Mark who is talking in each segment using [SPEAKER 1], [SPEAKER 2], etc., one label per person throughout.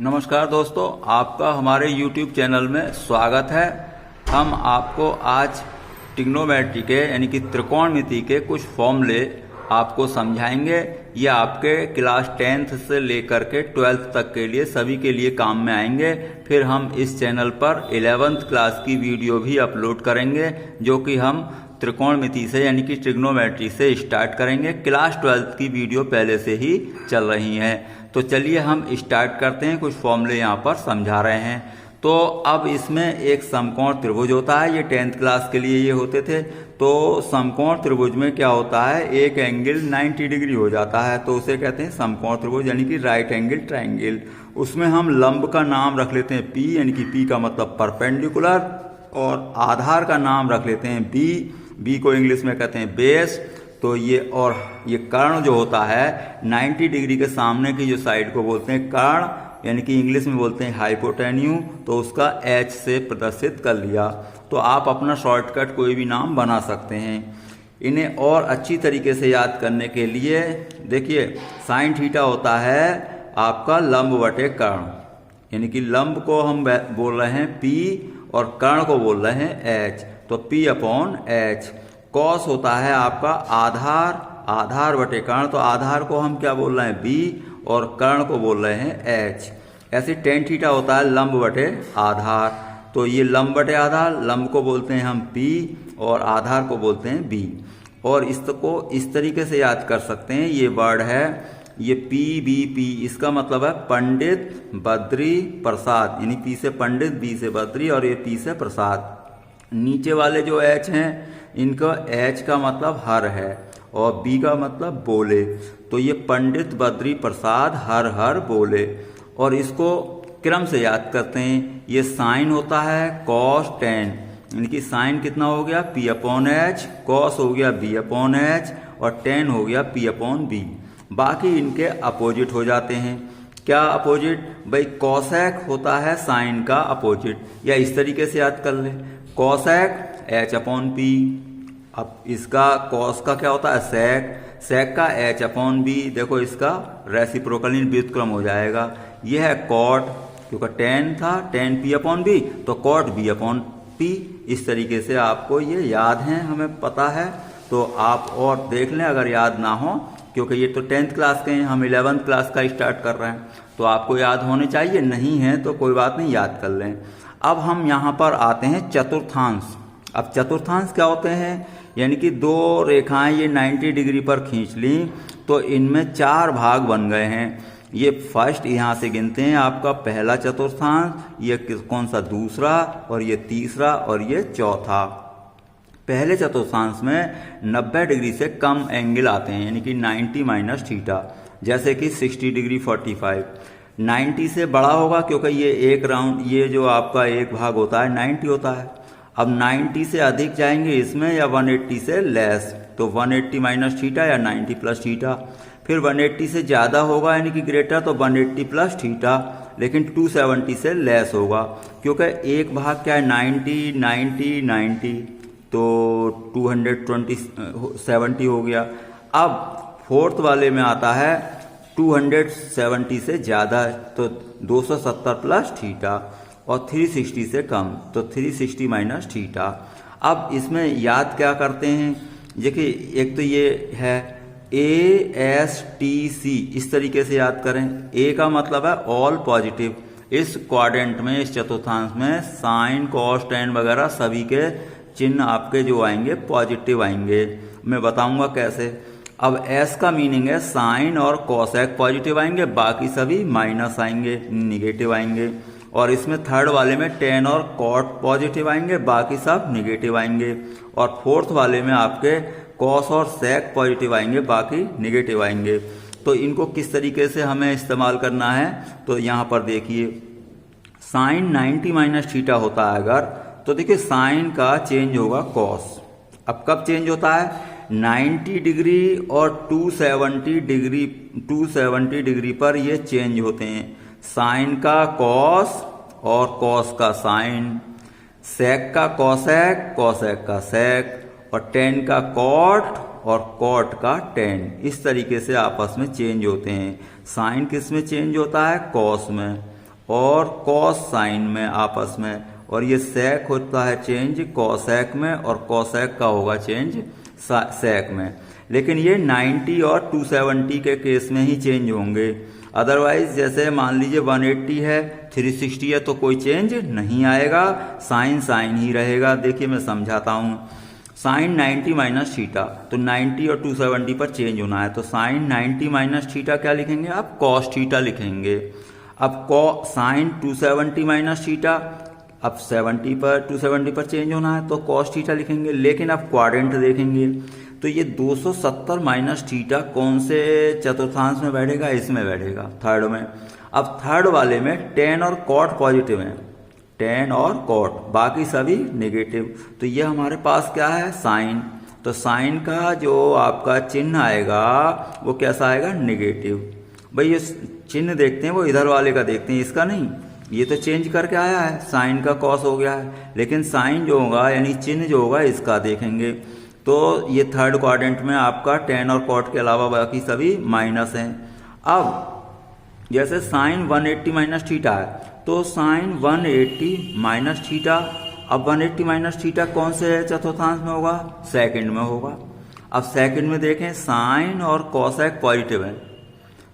[SPEAKER 1] नमस्कार दोस्तों, आपका हमारे YouTube चैनल में स्वागत है। हम आपको आज ट्रिग्नोमेट्री के यानी कि त्रिकोणमिति के कुछ फॉर्मूले आपको समझाएंगे। ये आपके क्लास 10th से लेकर के 12th तक के लिए सभी के लिए काम में आएंगे। फिर हम इस चैनल पर 11th क्लास की वीडियो भी अपलोड करेंगे, जो कि हम त्रिकोणमिति से यानी कि ट्रिग्नोमेट्री से स्टार्ट करेंगे। क्लास 12th की वीडियो पहले से ही चल रही हैं। तो चलिए हम स्टार्ट करते हैं। कुछ फॉर्मूले यहाँ पर समझा रहे हैं। तो अब इसमें एक समकोण त्रिभुज होता है। ये 10th क्लास के लिए ये होते थे। तो समकोण त्रिभुज में क्या होता है, एक एंगल 90 डिग्री हो जाता है, तो उसे कहते हैं समकोण त्रिभुज यानी कि राइट एंगल ट्रायंगल। उसमें हम लंब का नाम रख लेते हैं P, यानी कि P का मतलब परपेंडिकुलर, और आधार का नाम रख लेते हैं B को इंग्लिश में कहते हैं बेस। तो ये कर्ण जो होता है 90 डिग्री के सामने की जो साइड को बोलते हैं कर्ण, यानी कि इंग्लिश में बोलते हैं हाइपोटेन्यूज। तो उसका H से प्रदर्शित कर लिया। तो आप अपना शॉर्टकट कोई भी नाम बना सकते हैं। इन्हें और अच्छी तरीके से याद करने के लिए देखिए, साइन थीटा होता है आपका लंब बटे कर्ण, यानी कि लंब को हम बोल रहे हैं P और कर्ण को बोल रहे हैं H, तो P अपॉन H। कॉस होता है आपका आधार बटे कर्ण, तो आधार को हम क्या बोल रहे हैं B और कर्ण को बोल रहे हैं H। ऐसे टेन थीटा होता है लंब बटे आधार, तो ये लंब बटे आधार, लंब को बोलते हैं हम P और आधार को बोलते हैं B। और इसको इस तरीके से याद कर सकते हैं। ये वर्ड है ये PBP, इसका मतलब है पंडित बद्री प्रसाद, यानी P से पंडित, B से बद्री और ये P से प्रसाद। नीचे वाले जो H हैं इनका H का मतलब हर है और B का मतलब बोले, तो ये पंडित बद्री प्रसाद हर हर बोले। और इसको क्रम से याद करते हैं। ये साइन होता है कॉस टेन, यानी कि साइन कितना हो गया P अपॉन H, कॉस हो गया B अपॉन H और टेन हो गया P अपॉन B। बाकी इनके अपोजिट हो जाते हैं। क्या अपोजिट भाई, कॉसेक होता है साइन का अपोजिट, या इस तरीके से याद कर ले, कॉसेक H अपॉन P। अब इसका कॉस का क्या होता है सेक का H अपॉन B। देखो इसका रेसिप्रोकल व्युत्क्रम हो जाएगा। यह है कॉट, क्योंकि टेन था टेन P अपॉन B, तो कॉट B अपॉन P। इस तरीके से आपको ये याद है, हमें पता है। तो आप और देख लें अगर याद ना हो, क्योंकि ये तो 10th क्लास के हैं, हम 11th क्लास का स्टार्ट कर रहे हैं, तो आपको याद होने चाहिए। नहीं है तो कोई बात नहीं, याद कर लें। अब हम यहाँ पर आते हैं चतुर्थांश। अब चतुर्थांश क्या होते हैं, यानी कि दो रेखाएं ये 90 डिग्री पर खींच ली, तो इनमें 4 भाग बन गए हैं। ये फर्स्ट यहाँ से गिनते हैं, आपका पहला चतुर्थांश, ये कौन सा दूसरा, और ये तीसरा और ये चौथा। पहले चतुर्थांश में 90 डिग्री से कम एंगल आते हैं, यानी कि 90 माइनस थीटा, जैसे कि 60 डिग्री 45। 90 से बड़ा होगा क्योंकि ये एक राउंड, ये जो आपका एक भाग होता है 90 होता है। अब 90 से अधिक जाएंगे इसमें, या 180 से लेस, तो 180 माइनस थीटा या 90 प्लस थीटा। फिर 180 से ज़्यादा होगा यानी कि ग्रेटर, तो 180 प्लस थीटा, लेकिन 270 से लेस होगा, क्योंकि एक भाग क्या है 90 90 90, तो 270 हो गया। अब फोर्थ वाले में आता है 270 से ज़्यादा, तो 270 प्लस थीटा, और 360 से कम, तो 360 माइनस थीटा। अब इसमें याद क्या करते हैं, देखिए एक तो ये है ASTC, इस तरीके से याद करें। A का मतलब है ऑल पॉजिटिव। इस क्वाड्रेंट में, इस चतुर्थांश में साइन कॉस टेन वगैरह सभी के चिन्ह आपके जो आएंगे पॉजिटिव आएंगे। मैं बताऊंगा कैसे। अब S का मीनिंग है साइन और कॉसेक पॉजिटिव आएंगे, बाकी सभी माइनस आएंगे, निगेटिव आएंगे। और इसमें थर्ड वाले में टेन और कॉट पॉजिटिव आएंगे, बाकी सब निगेटिव आएंगे। और फोर्थ वाले में आपके कॉस और सेक पॉजिटिव आएंगे, बाकी निगेटिव आएंगे। तो इनको किस तरीके से हमें इस्तेमाल करना है, तो यहाँ पर देखिए, साइन 90 माइनस थीटा होता है अगर, तो देखिए साइन का चेंज होगा कॉस। अब कब चेंज होता है, 90 डिग्री और 270 डिग्री पर ये चेंज होते हैं। साइन का कॉस और कॉस का साइन, सेक का कॉसेक, कॉसेक का सेक, और टेन का कॉट और कॉट का टेन। इस तरीके से आपस में चेंज होते हैं। साइन किस में चेंज होता है, कॉस में, और कॉस साइन में आपस में, और ये सेक होता है चेंज कॉसेक में, और कॉसेक का होगा चेंज सेक में। लेकिन ये 90 और 270 के केस में ही चेंज होंगे। अदरवाइज जैसे मान लीजिए 180 है 360 है तो कोई चेंज नहीं आएगा, साइन साइन ही रहेगा। देखिए मैं समझाता हूँ। साइन 90 माइनस थीटा, तो 90 और 270 पर चेंज होना है, तो साइन 90 माइनस थीटा क्या लिखेंगे आप, कॉस थीटा लिखेंगे। अब साइन 270 माइनस थीटा, अब 270 पर चेंज होना है तो कॉस थीटा लिखेंगे। लेकिन अब क्वाड्रेंट देखेंगे तो ये 270 माइनस थीटा कौन से चतुर्थांश में बैठेगा, इसमें बैठेगा, थर्ड में। अब थर्ड वाले में टेन और कॉट पॉजिटिव है, टेन और कॉट, बाकी सभी नेगेटिव। तो ये हमारे पास क्या है, साइन। तो साइन का जो आपका चिन्ह आएगा वो कैसा आएगा, नेगेटिव। भाई ये चिन्ह देखते हैं वो इधर वाले का देखते हैं, इसका नहीं। ये तो चेंज करके आया है, साइन का कॉस हो गया है, लेकिन साइन जो होगा यानी चिन्ह जो होगा इसका देखेंगे। तो ये थर्ड क्वाड्रेंट में आपका टेन और कॉट के अलावा बाकी सभी माइनस हैं। अब जैसे साइन 180 माइनस थीटा है, तो साइन 180 माइनस थीटा, अब 180 माइनस थीटा कौन से चतुर्थांश में होगा, सेकंड में होगा। अब सेकंड में देखें साइन और कॉसेक पॉजिटिव है,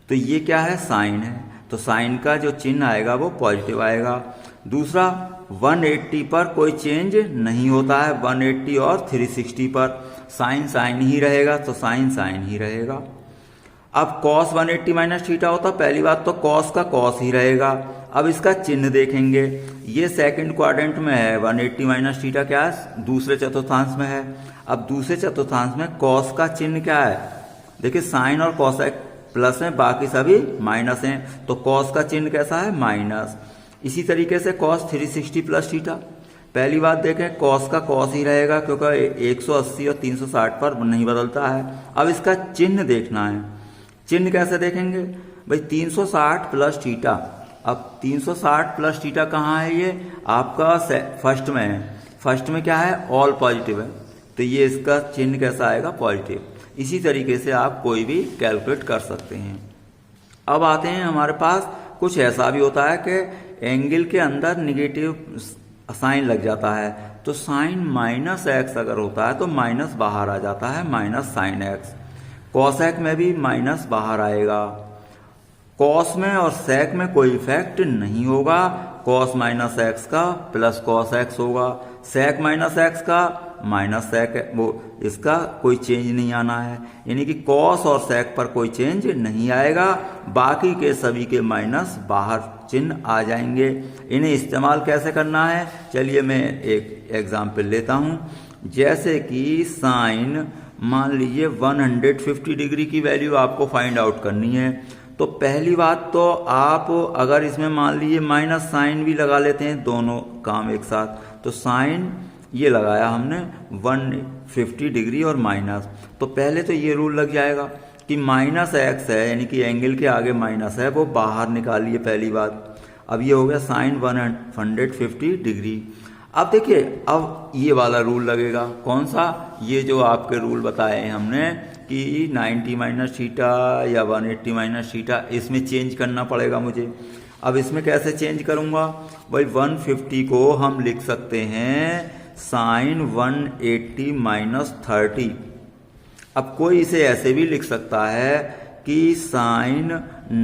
[SPEAKER 1] तो ये क्या है, साइन है, तो साइन का जो चिन्ह आएगा वो पॉजिटिव आएगा। दूसरा 180 पर कोई चेंज नहीं होता है, 180 और 360 पर साइन साइन ही रहेगा, तो साइन साइन ही रहेगा। अब कॉस 180 माइनस थीटा होता, पहली बात तो कॉस का कॉस ही रहेगा। अब इसका चिन्ह देखेंगे, ये सेकंड क्वाड्रेंट में है, 180 माइनस थीटा क्या है, दूसरे चतुर्थांश में है। अब दूसरे चतुर्थांश में कॉस का चिन्ह क्या है, देखिए साइन और कॉसेक प्लस है, बाकी सभी माइनस हैं, तो कॉस का चिन्ह कैसा है, माइनस। इसी तरीके से कॉस 360 प्लस थीटा, पहली बात देखें कॉस का कॉस ही रहेगा क्योंकि 180 और 360 पर नहीं बदलता है। अब इसका चिन्ह देखना है, चिन्ह कैसे देखेंगे भाई, 360 प्लस थीटा। अब 360 प्लस थीटा कहाँ है, ये आपका फर्स्ट में है, फर्स्ट में क्या है, ऑल पॉजिटिव है, तो ये इसका चिन्ह कैसा आएगा, पॉजिटिव। इसी तरीके से आप कोई भी कैलकुलेट कर सकते हैं। अब आते हैं हमारे पास कुछ ऐसा भी होता है कि एंगल के अंदर निगेटिव साइन लग जाता है, तो साइन माइनस एक्स अगर होता है तो माइनस बाहर आ जाता है, माइनस साइन एक्स। कॉसेक में भी माइनस बाहर आएगा, कॉस में और सेक में कोई इफेक्ट नहीं होगा, कॉस माइनस एक्स का प्लस कॉस एक्स होगा, सेक माइनस एक्स का माइनस सेक, वो इसका कोई चेंज नहीं आना है, यानी कि कॉस और सेक पर कोई चेंज नहीं आएगा, बाकी के सभी के माइनस बाहर चिन्ह आ जाएंगे। इन्हें इस्तेमाल कैसे करना है, चलिए मैं एक एग्जाम्पल लेता हूँ। जैसे कि साइन मान लीजिए 150 डिग्री की वैल्यू आपको फाइंड आउट करनी है, तो पहली बात तो आप अगर इसमें मान लीजिए माइनस साइन भी लगा लेते हैं, दोनों काम एक साथ, तो साइन ये लगाया हमने 150 डिग्री और माइनस, तो पहले तो ये रूल लग जाएगा कि माइनस एक्स है, यानी कि एंगल के आगे माइनस है, वो बाहर निकालिए पहली बात। अब ये हो गया साइन 150 डिग्री। अब देखिए अब ये वाला रूल लगेगा, कौन सा, ये जो आपके रूल बताए हैं हमने कि 90 माइनस थीटा या 180 माइनस थीटा, इसमें चेंज करना पड़ेगा मुझे। अब इसमें कैसे चेंज करूँगा भाई, 150 को हम लिख सकते हैं साइन 180 माइनस 30। अब कोई इसे ऐसे भी लिख सकता है कि साइन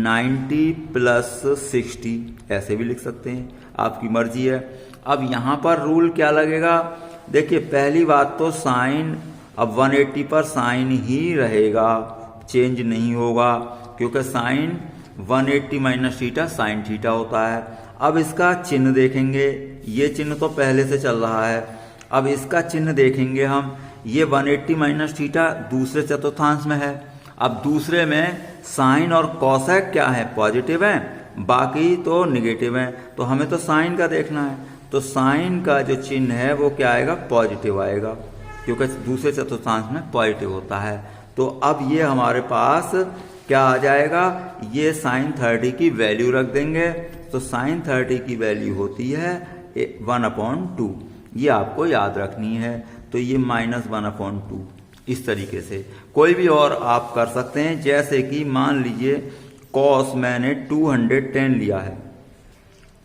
[SPEAKER 1] 90 प्लस 60, ऐसे भी लिख सकते हैं, आपकी मर्जी है। अब यहाँ पर रूल क्या लगेगा, देखिए पहली बात तो साइन अब 180 पर साइन ही रहेगा, चेंज नहीं होगा, क्योंकि sine 180 minus theta sine theta होता है। अब इसका चिन्ह देखेंगे, ये चिन्ह तो पहले से चल रहा है, अब इसका चिन्ह देखेंगे हम, ये 180 माइनस थीटा दूसरे चतुर्थांश में है, अब दूसरे में साइन और कॉसेक क्या है, पॉजिटिव है, बाकी तो निगेटिव है, तो हमें तो साइन का देखना है, तो साइन का जो चिन्ह है वो क्या आएगा, पॉजिटिव आएगा, क्योंकि दूसरे चतुर्थांश में पॉजिटिव होता है। तो अब ये हमारे पास क्या आ जाएगा, ये साइन 30 की वैल्यू रख देंगे, तो साइन 30 की वैल्यू होती है 1/2, ये आपको याद रखनी है, तो ये -1/2, इस तरीके से कोई भी और आप कर सकते हैं। जैसे कि मान लीजिए कॉस मैंने 210 लिया है,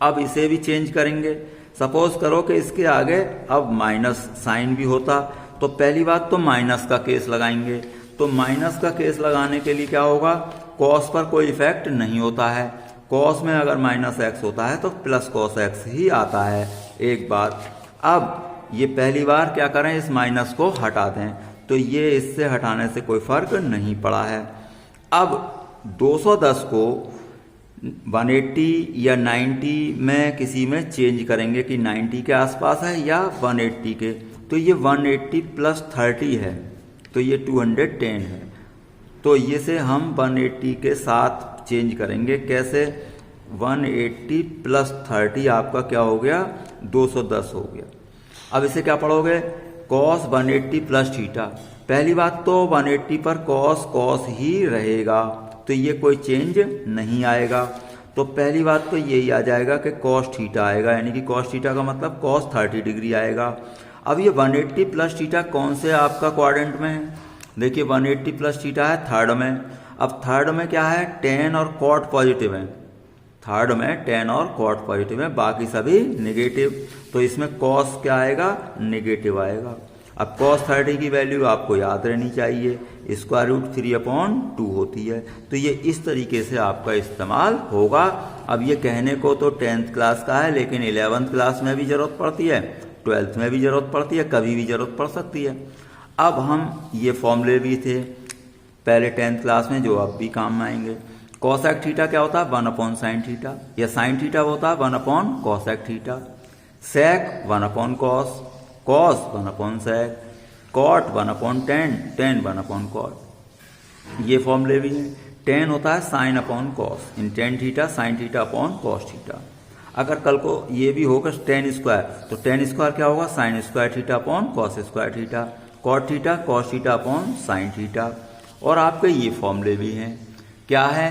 [SPEAKER 1] अब इसे भी चेंज करेंगे। सपोज करो कि इसके आगे अब माइनस साइन भी होता, तो पहली बात तो माइनस का केस लगाएंगे। तो माइनस का केस लगाने के लिए क्या होगा, कॉस पर कोई इफेक्ट नहीं होता है। कॉस में अगर माइनस एक्स होता है तो प्लस कॉस एक्स ही आता है। एक बात, अब ये पहली बार क्या करें, इस माइनस को हटा दें, तो ये इससे हटाने से कोई फर्क नहीं पड़ा है। अब 210 को 180 या 90 में किसी में चेंज करेंगे कि 90 के आसपास है या 180 के, तो ये 180 प्लस 30 है, तो ये 210 है। तो ये से हम 180 के साथ चेंज करेंगे। कैसे, 180 प्लस 30 आपका क्या हो गया, 210 हो गया। अब इसे क्या पढ़ोगे, कॉस 180 प्लस थीटा। पहली बात तो 180 पर कॉस कॉस ही रहेगा, तो ये कोई चेंज नहीं आएगा। तो पहली बात तो यही आ जाएगा कि कॉस थीटा आएगा, यानी कि कॉस थीटा का मतलब कॉस 30 डिग्री आएगा। अब ये 180 प्लस थीटा कौन से आपका क्वाड्रेंट में है, देखिए 180 प्लस थीटा है थर्ड में। अब थर्ड में क्या है, टेन और कॉट पॉजिटिव है, थर्ड में टेन और कॉट पॉजिटिव है, बाकी सभी नेगेटिव, तो इसमें कॉस क्या आएगा, नेगेटिव आएगा। अब कॉस 30 की वैल्यू आपको याद रहनी चाहिए, स्क्वायर रूट 3/2 होती है। तो ये इस तरीके से आपका इस्तेमाल होगा। अब ये कहने को तो 10th क्लास का है, लेकिन 11th क्लास में भी जरूरत पड़ती है, 12th में भी जरूरत पड़ती है, कभी भी जरूरत पड़ सकती है। अब हम ये फॉर्मूले भी थे पहले 10th क्लास में जो अब भी काम में आएंगे। कॉसेक थीटा क्या होता है, 1/sin थीटा, या साइन थीटा होता है 1/कॉसेक थीटा, सेक 1/कॉस, कॉस 1/सेक, कॉट 1/tan, tan 1/कॉट। ये फॉर्मूले भी हैं। tan होता है sine upon cos, in tan theta sine theta upon cos theta. अगर कल को ये भी होगा tan स्क्वायर, तो tan स्क्वायर क्या होगा, sine square theta upon cos square theta, cot theta cos theta upon sine theta. और आपके ये फॉर्मूले भी हैं, क्या है,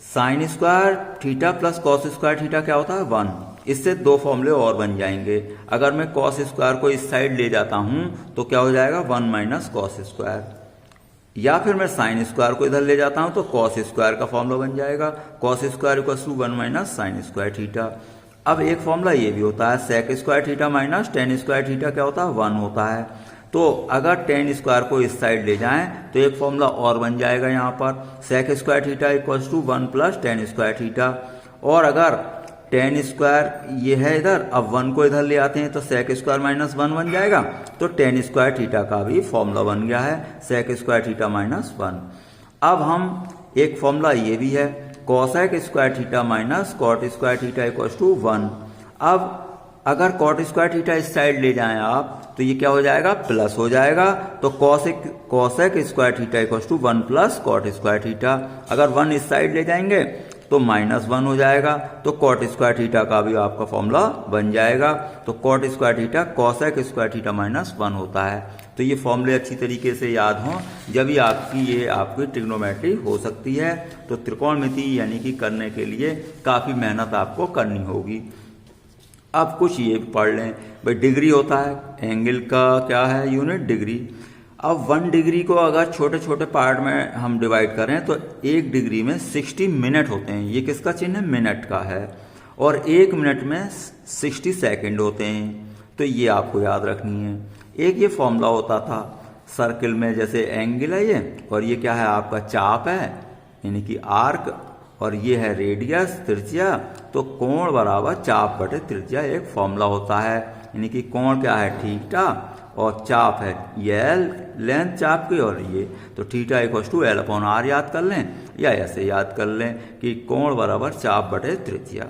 [SPEAKER 1] sine square theta plus cos square theta क्या होता है, 1। इससे दो फॉर्मूले और बन जाएंगे। अगर मैं कॉस स्क्वायर को इस साइड ले जाता हूं तो क्या हो जाएगा, 1 माइनस कॉस स्क्वायर, या फिर मैं साइन स्क्वायर को इधर ले जाता हूं तो कॉस स्क्वायर का फॉर्मूला बन जाएगा, cos square equal to 1 minus sine square theta. अब एक फॉर्मूला ये भी होता है, sec square theta minus tan square theta क्या होता है, 1 होता है। तो अगर टेन स्क्वायर को इस साइड ले जाएं तो एक फॉर्मूला और बन जाएगा यहाँ पर, sec square theta equal to 1 plus tan square theta. और अगर टेन स्क्वायर ये है इधर, अब 1 को इधर ले आते हैं तो सेक स्क्वायर माइनस 1 बन जाएगा, तो टेन स्क्वायर थीटा का भी फॉर्मूला बन गया है, सेक स्क्वायर थीटा माइनस 1। अब हम एक फॉर्मूला ये भी है, cosec square theta minus cot square theta equal to 1। अब अगर कॉट स्क्वायर थीटा इस साइड ले जाएं आप तो ये क्या हो जाएगा, प्लस हो जाएगा, तो cosec square theta equal to 1 plus cot square theta. अगर 1 इस साइड ले जाएंगे तो -1 हो जाएगा, तो कॉट स्क्वायर थीटा का भी आपका फॉर्मूला बन जाएगा। तो cot square theta cosec square theta -1 होता है। तो ये फॉर्मूले अच्छी तरीके से याद हों, जब भी आपकी ट्रिग्नोमेट्री हो सकती है। तो त्रिकोणमिति यानी कि करने के लिए काफ़ी मेहनत आपको करनी होगी। अब कुछ ये पढ़ लें भाई, डिग्री होता है, एंगल का क्या है यूनिट, डिग्री। अब 1 डिग्री को अगर छोटे छोटे पार्ट में हम डिवाइड करें तो 1 डिग्री में 60 मिनट होते हैं। ये किसका चिन्ह है, मिनट का है। और 1 मिनट में 60 सेकंड होते हैं, तो ये आपको याद रखनी है। एक ये फॉर्मूला होता था सर्किल में, जैसे एंगल है ये, और ये क्या है आपका चाप है यानी कि आर्क, और ये है रेडियस त्रिज्या। तो कोण बराबर चाप बटे त्रिज्या एक फॉर्मूला होता है, यानी कि कोण क्या है, थीटा, और चाप है ये एल, लेंथ चाप की, और ये तो theta equal to L upon R याद कर लें, या ऐसे याद कर लें कि कोण बराबर चाप बटे त्रिज्या।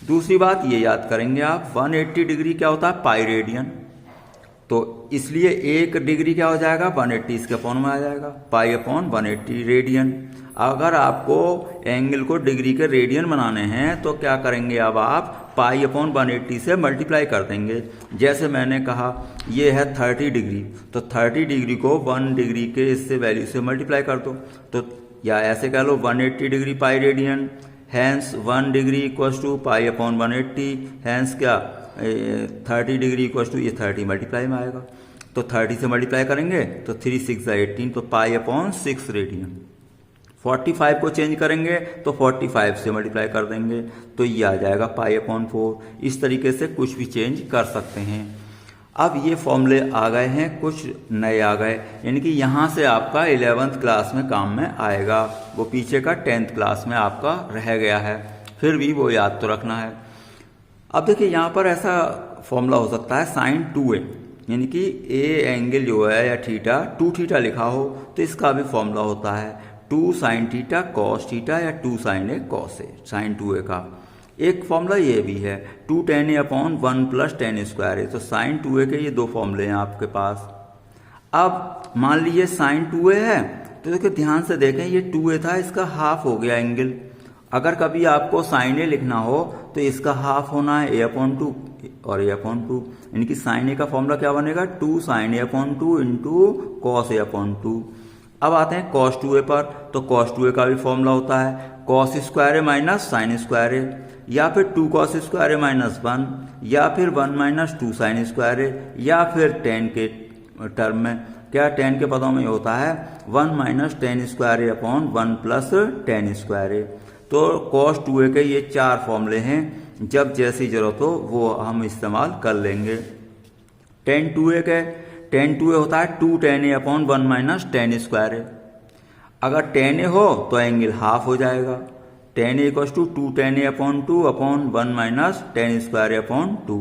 [SPEAKER 1] दूसरी बात ये याद करेंगे आप, 180 डिग्री क्या होता है, पाई रेडियन। तो इसलिए 1 डिग्री क्या हो जाएगा, 180 इसके अपॉन में आ जाएगा, पाई अपॉन 180 रेडियन। अगर आपको एंगल को डिग्री के रेडियन बनाने हैं तो क्या करेंगे, अब आप पाई अपॉन 180 से मल्टीप्लाई कर देंगे। जैसे मैंने कहा ये है 30 डिग्री, तो 30 डिग्री को 1 डिग्री के इससे वैल्यू से मल्टीप्लाई कर दो, तो या ऐसे कह लो 180 degree pi radian, hence 1 degree equal to pi upon 180, hence क्या 30 डिग्री इक्वल टू ये 30 मल्टीप्लाई में आएगा, तो 30 से मल्टीप्लाई करेंगे तो 3 6 18, तो पाई अपॉन 6 रेडियन। 45 को चेंज करेंगे तो 45 से मल्टीप्लाई कर देंगे तो ये आ जाएगा π/4। इस तरीके से कुछ भी चेंज कर सकते हैं। अब ये फॉर्मूले आ गए हैं, कुछ नए आ गए, यानी कि यहाँ से आपका 11th क्लास में काम में आएगा, वो पीछे का 10th क्लास में आपका रह गया है, फिर भी वो याद तो रखना है। अब देखिए यहाँ पर ऐसा फॉर्मूला हो सकता है sin 2a, यानी कि ए एंगल जो है या थीटा 2 थीटा लिखा हो तो इसका भी फॉर्मूला होता है 2 sin थीटा cos थीटा या 2 sin a cos a, sin 2a का। एक फॉर्मूला ये भी है 2 tan a upon 1 plus tan square a, तो sin 2a के ये दो फॉर्मूले हैं आपके पास। अब मान लीजिए sin 2a है तो देखिए ध्यान से देखें, ये 2a था, इसका हाफ हो गया एंगल। अगर कभी आपको sin a लिखना हो तो इसका हाफ होना है a/2 और a/2, यानी कि sin a का फॉर्मूला क्या बनेगा 2 sin a/2 into cos a/2। अब आते हैं cos 2a पर, तो cos 2a का भी फॉर्मूला होता है cos square a minus sine square a, या फिर 2 cos स्क्वायर a माइनस 1, या फिर 1 माइनस 2 साइन स्क्वायर a, या फिर tan के टर्म में क्या tan के पदों में होता है 1 minus tan square a upon 1 plus tan square a। तो cos 2a के ये 4 फॉर्मूले हैं, जब जैसी जरूरत हो वो हम इस्तेमाल कर लेंगे। tan 2a होता है 2 tan a upon 1 minus tan square a। अगर tan a हो तो एंगल हाफ हो जाएगा, tan a equals to 2 tan a upon 2 upon 1 minus tan square a upon 2।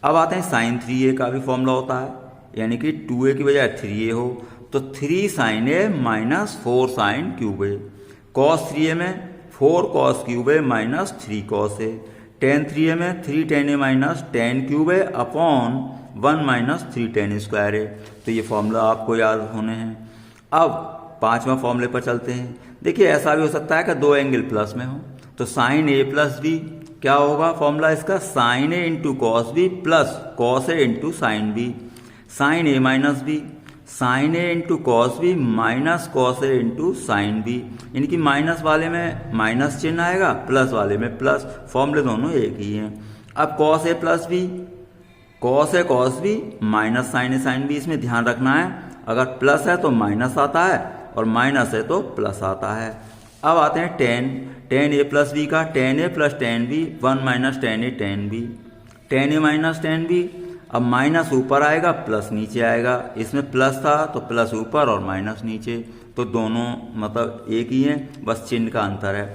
[SPEAKER 1] अब आते हैं sin 3a का भी फॉर्मूला होता है, यानी कि 2a की बजाय 3a हो तो 3 sin a minus 4 sin cube a, cos 3a में 4 cos cube a minus 3 cos a, tan 3a में 3 tan a minus tan cube a upon 1 minus 3 tan square a। तो ये फॉर्मूला आपको याद होने हैं। अब 5वां फॉर्मूले पर चलते हैं। देखिए ऐसा भी हो सकता है कि दो एंगल प्लस में हो, तो sin a प्लस b क्या होगा फॉर्मूला इसका sin a into cos b plus cos a into sine b, sin a minus b sin a into cos B minus cos a into sine B, यानी कि minus वाले में minus चिन्ह आएगा, plus वाले में प्लस, फॉर्मूले दोनों एक ही हैं। अब cos a plus B, cos a cos b minus sin a sin b, इसमें ध्यान रखना है अगर प्लस है तो माइनस आता है और माइनस है तो प्लस आता है। अब आते हैं tan a प्लस बी का, tan a plus tan b 1 minus tan a tan b, tan a minus tan b, अब माइनस ऊपर आएगा प्लस नीचे आएगा, इसमें प्लस था तो प्लस ऊपर और माइनस नीचे, तो दोनों मतलब एक ही हैं, बस चिन्ह का अंतर है।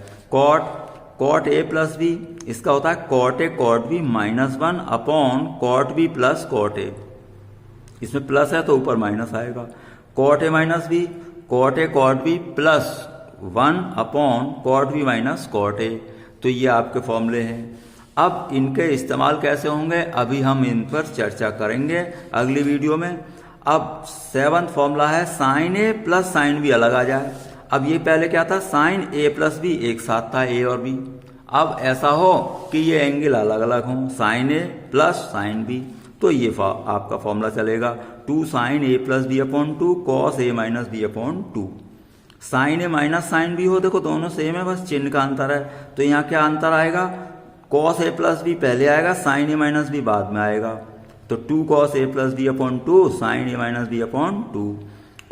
[SPEAKER 1] cot a प्लस b, इसका होता है cot a cot b minus 1 upon cot b plus cot a, इसमें प्लस है तो ऊपर माइनस आएगा। cot a minus b, cot a cot b plus 1 upon cot b minus cot a। तो ये आपके फॉर्मूले हैं। अब इनके इस्तेमाल कैसे होंगे अभी हम इन पर चर्चा करेंगे अगली वीडियो में। अब 7वां फॉर्मूला है sin a plus sin b अलग आ जाए। अब ये पहले क्या था sin a प्लस b एक साथ था a और b, अब ऐसा हो कि ये एंगल अलग अलग हों sin a plus sin b, तो ये आपका फॉर्मूला चलेगा 2 sin a plus b upon 2 cos a minus b upon 2। sin a minus sin b हो, देखो दोनों सेम है, बस चिन्ह का अंतर है। तो यहाँ क्या अंतर आएगा cos a प्लस b पहले आएगा, sin a माइनस b बाद में आएगा, तो 2 cos a plus b upon 2 sin a minus b upon 2।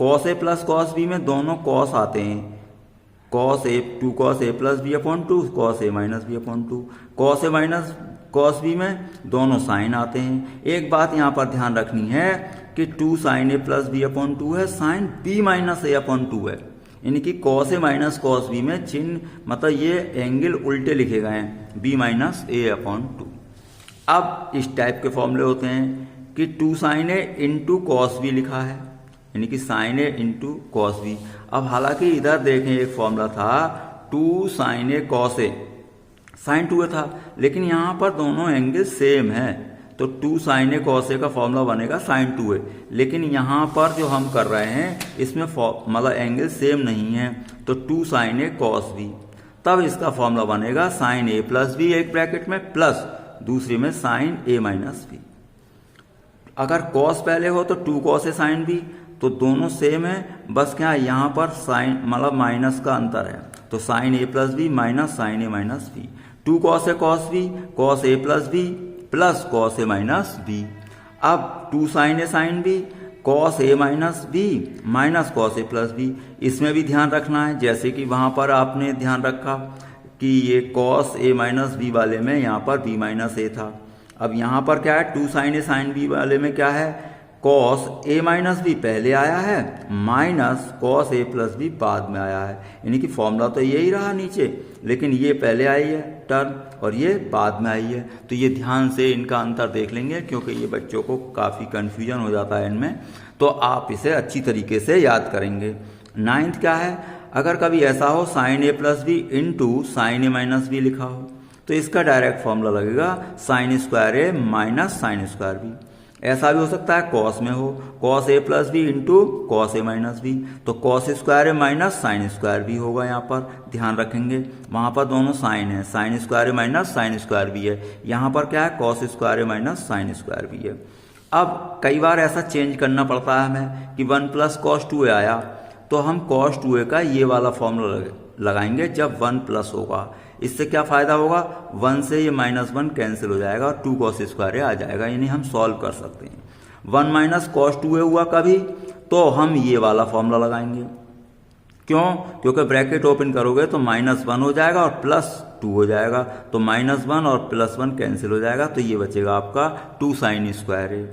[SPEAKER 1] cos a plus cos b में दोनों cos आते हैं, cos a 2 cos a plus b upon 2 cos a minus b upon 2, cos a minus cos b में दोनों sin आते हैं। एक बात यहाँ पर ध्यान रखनी है कि 2 sin a plus b upon 2 है, sin b minus a upon 2 है, यानी कि cos a minus cos b में चिन्ह मतलब ये एंगल उल्टे लिखे गए हैं b माइनस a अपॉन 2। अब इस टाइप के फॉर्मूले होते हैं कि 2 sin a into cos b लिखा है, यानी कि sin a into cos b। अब हालांकि इधर देखें एक फॉर्मूला था 2 sin a cos a sin 2a था, लेकिन यहाँ पर दोनों एंगल सेम है, तो 2 sin a cos a का फॉर्मूला बनेगा sin 2a। लेकिन यहाँ पर जो हम कर रहे हैं इसमें मतलब एंगल सेम नहीं है, तो 2 sin a cos b, तब इसका फॉर्मूला बनेगा sin a प्लस b एक ब्रैकेट में प्लस दूसरी में sin a माइनस b। अगर cos पहले हो तो 2 cos a sin b, तो दोनों सेम है, बस क्या यहाँ पर sin मतलब माइनस का अंतर है, तो sin a plus b minus sin a minus b। 2 cos a cos b cos a plus b plus cos a minus b। अब 2 sin a sin b cos A minus B minus cos A plus B, इसमें भी ध्यान रखना है। जैसे कि वहाँ पर आपने ध्यान रखा कि ये कॉस ए माइनस बी वाले में यहाँ पर बी माइनस ए था। अब यहाँ पर क्या है, 2 साइन ए साइन बी वाले में क्या है, कॉस ए माइनस बी पहले आया है माइनस कॉस ए प्लस बी बाद में आया है। यानी कि फॉर्मूला तो यही रहा नीचे, लेकिन ये पहले आई है टर्म और ये बाद में आई है। तो ये ध्यान से इनका अंतर देख लेंगे, क्योंकि ये बच्चों को काफ़ी कन्फ्यूजन हो जाता है इनमें, तो आप इसे अच्छी तरीके से याद करेंगे। 9th क्या है, अगर कभी ऐसा हो साइन ए प्लस बी इंटू साइन ए माइनस बी लिखा हो, तो इसका डायरेक्ट फॉर्मूला लगेगा साइन स्क्वायर ए माइनस साइन स्क्वायर बी। ऐसा भी हो सकता है कॉस में हो, cos A plus B into cos A minus B, तो कॉस स्क्वायर ए माइनस साइन स्क्वायर बी होगा। यहाँ पर ध्यान रखेंगे, वहाँ पर दोनों साइन है, साइन स्क्वायर ए माइनस साइन स्क्वायर बी है, यहाँ पर क्या है, कॉस स्क्वायर ए माइनस साइन स्क्वायर बी है। अब कई बार ऐसा चेंज करना पड़ता है हमें कि 1 प्लस कॉस 2a आया, तो हम कॉस 2a का ये वाला फॉर्मूला लगाएंगे जब 1 प्लस होगा। इससे क्या फायदा होगा, 1 से ये -1 कैंसिल हो जाएगा और 2 कॉस स्क्वायर आ जाएगा, यानी हम सॉल्व कर सकते हैं। 1 माइनस कॉस 2a हुआ कभी, तो हम ये वाला फॉर्मूला लगाएंगे। क्यों, क्योंकि ब्रैकेट ओपन करोगे तो -1 हो जाएगा और +2 हो जाएगा, तो -1 और +1 कैंसिल हो जाएगा, तो ये बचेगा आपका 2 साइन स्क्वायर ए।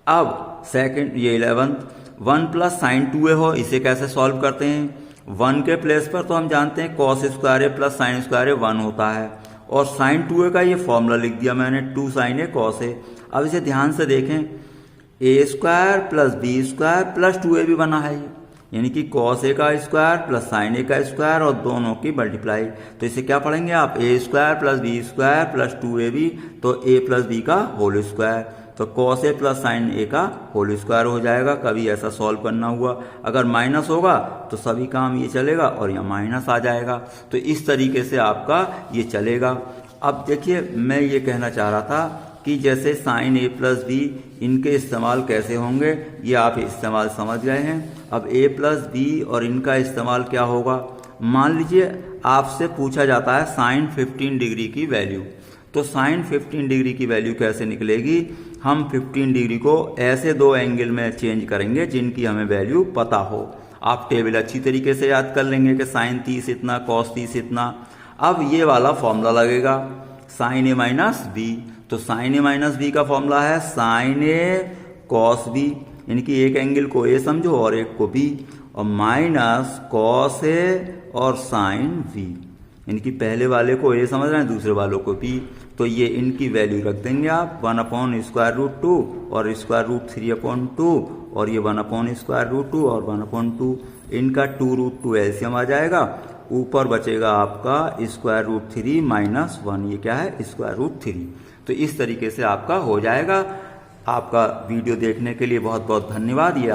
[SPEAKER 1] अब सेकंड ये 11th 1 प्लस साइन 2a हो, इसे कैसे सॉल्व करते हैं। 1 के प्लेस पर तो हम जानते हैं कॉस स्क्वायर ए प्लस साइन स्क्वायर ए 1 होता है, और साइन 2a का ये फॉर्मूला लिख दिया मैंने 2 साइन ए कॉस ए। अब इसे ध्यान से देखें, a square plus b square plus 2a भी बना है, यानी कि कॉस ए का स्क्वायर प्लस साइन ए का स्क्वायर और दोनों की मल्टीप्लाई। तो इसे क्या पढ़ेंगे आप, a square plus b square plus 2ab, तो ए प्लस बी का होल स्क्वायर, तो cos A plus sine a का होल स्क्वायर हो जाएगा। कभी ऐसा सॉल्व करना हुआ, अगर माइनस होगा तो सभी काम ये चलेगा और यहाँ माइनस आ जाएगा, तो इस तरीके से आपका ये चलेगा। अब देखिए, मैं ये कहना चाह रहा था कि जैसे साइन ए प्लस बी, इनके इस्तेमाल कैसे होंगे ये आप इस्तेमाल समझ गए हैं। अब ए प्लस बी और इनका इस्तेमाल क्या होगा, मान लीजिए आपसे पूछा जाता है साइन 15 डिग्री की वैल्यू, तो साइन 15 डिग्री की वैल्यू कैसे निकलेगी। हम 15 डिग्री को ऐसे 2 एंगल में चेंज करेंगे जिनकी हमें वैल्यू पता हो। आप टेबल अच्छी तरीके से याद कर लेंगे कि साइन 30 इतना, कॉस 30 इतना। अब ये वाला फॉर्मूला लगेगा साइन ए माइनस बी, तो साइन ए माइनस बी का फॉर्मूला है साइन ए कॉस बी, यानी कि एक एंगल को ए समझो और एक को बी, और माइनस कॉस ए और साइन बी, यानी कि पहले वाले को ए समझ रहे हैं, दूसरे वालों को बी। तो ये इनकी वैल्यू रख देंगे आप 1/√2 और √3/2, और ये 1/√2 और 1/2, इनका 2√2 एलसीएम आ जाएगा। ऊपर बचेगा आपका √3 माइनस 1, ये क्या है, √3। तो इस तरीके से आपका हो जाएगा। आपका वीडियो देखने के लिए बहुत बहुत धन्यवाद। ये